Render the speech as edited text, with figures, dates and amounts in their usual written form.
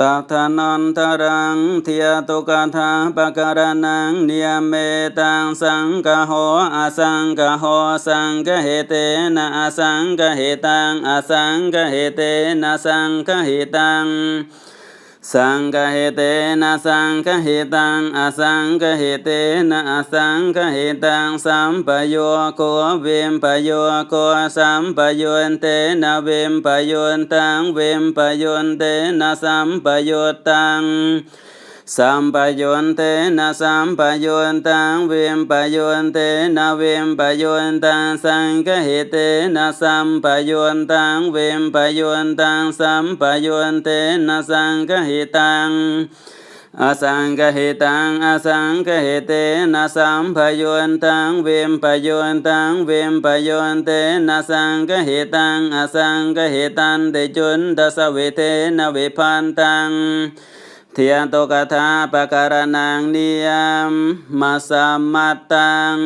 ตถานันทรังเทียตุกถาปะการนังเนียเมตังสังกโหอสังกโหสังกเหเตนะอสังกเหตังอสังกเหเตนะสังกเหตังสังกเหเตนะสังกเหตังอสังกเหเตนะอสังกเหตังสัมปโยโควิมปโยโคสัมปโยนเตนะวิมปโยนตังวิมปโยนเตนะสัมปโยตังสัมปโยนเตนะสัมปโยนตังวิมปโยนเตนะวิมปโยนตังสังกเหเตนะสัมปโยนตังวิมปโยนตังสัมปโยนเตนะสังกเหตังอสังกหิตังอสังกหิเตนะสัมภโยนตังเวมปโยนตังเวมปโยนเตนะสังกหิตังอสังกหิตันเตจุนตสเวเทนะวิพันตังเทียนโตกถาปะการนังนิยมมาสัมมัตตัง